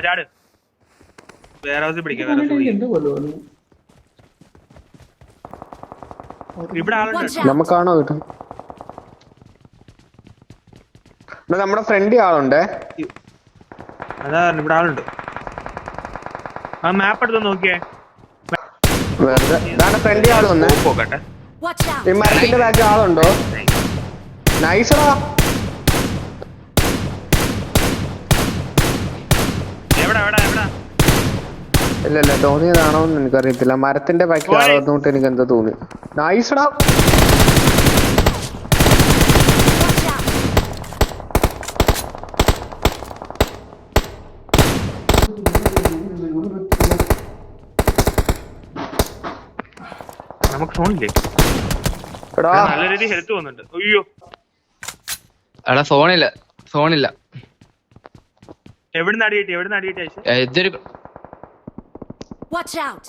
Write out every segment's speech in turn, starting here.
ചാട്. വേറെ ഹൗസിൽ പിടിക്കാം. ഇവിടെ ആളുണ്ട്. നമുക്കാണോ കിട്ടും? നമ്മുടെ ഫ്രണ്ട് ആളുണ്ടേ. അതാ ഇവിടെ ആളുണ്ട്. ആ മാപ്പ് എടുത്ത് നോക്കിയേ. വെറുതെ ഫ്രണ്ട് ആള് വന്നേ. പോകട്ടെ. ഈ മരത്തിന്റെ ബാക്കിൽ ആളുണ്ടോ? നൈസടാ. ഇല്ല തോന്നിയതാണോന്ന് എനിക്കറിയത്തില്ല. മരത്തിന്റെ ബാക്കിൽ ആള് വന്നോട്ട് എനിക്ക് എന്താ തോന്നി. നൈസടാ. നമുക്ക് സോണില്ലേ? നല്ല രീതിയിൽ ഹെൽത്ത് വന്നിട്ടുണ്ട്. അയ്യോ എടാ സോണില്ല. എവിടുന്ന് അടിയിട്ടേ? ഇതൊരു Watch out!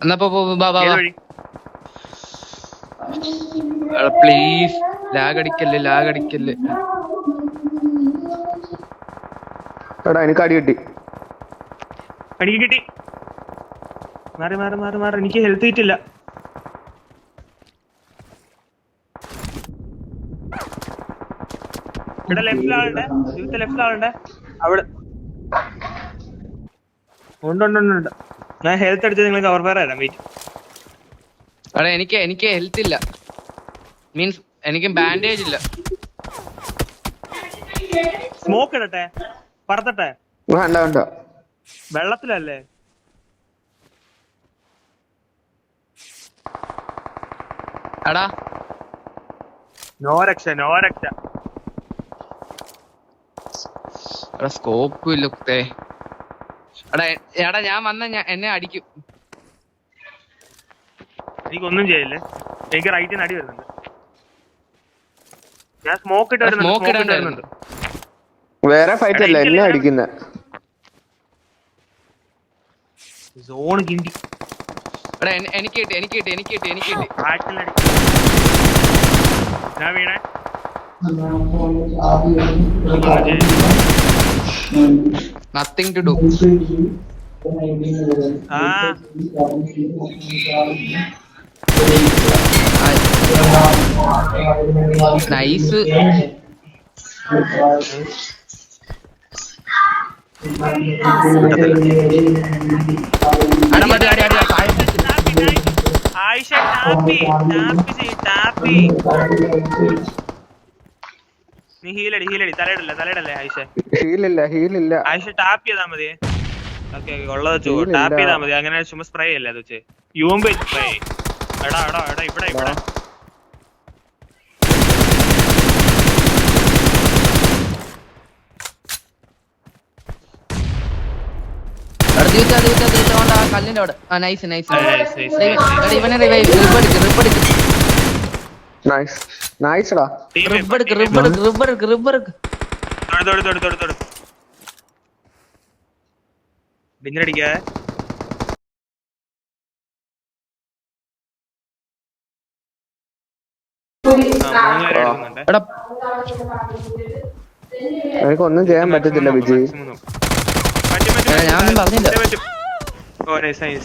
എന്നാ പ്ലീസ് ലാഗ് അടിക്കല്ലേ. എടാ എനിക്ക് അടി കിട്ടി. മാറി. എനിക്ക് ഹെൽത്ത് കിട്ടില്ല. ഇവിടെ ലെഫ്റ്റിൽ ആളുണ്ട്. അവിടെ ഉണ്ട്. ഞാൻ ഹെൽത്ത് അടിച്ചത് നിങ്ങൾ കവർ ഫയർ തരാം. വെയിറ്റ്. എടാ എനിക്ക് ഹെൽത്ത് ഇല്ല. മീൻസ് എനിക്ക് ബാൻഡേജ് ഇല്ല. സ്മോക്ക് ഇടട്ടെ? പറത്തട്ടെ? വേണ്ട. വെള്ളത്തിലല്ലേ? എടാ നോ രക്ഷ. എടാ സ്കോപ്പ് ഇല്ല. എടാ ഞാൻ വന്ന എന്നെ അടിക്കും. എനിക്കൊന്നും ചെയ്യില്ലേ. എനിക്ക് റൈറ്റിന് അടി വരുന്നുണ്ട്. ഞാൻ സ്മോക്ക് ഇടുന്നുണ്ട്. വേറെ ഫൈറ്റ് അല്ല, എന്നെ അടിക്കുന്ന സോൺ കിണ്ടി. എടാ എനിക്ക് കിട്ടി. ഞാൻ വീണേ. Nothing to do. Nice. Ayisha ടാപ്പി. നീ ഹീലടി. തലയിടല്ലേ ആയിഷ? ഹീലില്ല. ആയിഷ ടാപ്പ് ചെയ്താ മതി. ഓക്കെ ഉള്ളത് വെച്ചു ടാപ്പ് ചെയ്താ മതി. അങ്ങനെ ചുമ്മാ സ്പ്രേ അല്ലേ അത് വെച്ച്. യുഎംപി സ്പ്രേ. എടാ ഇവിടെ. കല്ലിന്റെ അവിടെ. നൈസ്. ഇവനെ റിബ് ഡിഞ്ഞടിക്കാ. എനിക്കൊന്നും ചെയ്യാൻ പറ്റത്തില്ല വിജയ്. ഞാൻ പറഞ്ഞില്ല. ഓ നൈസ്.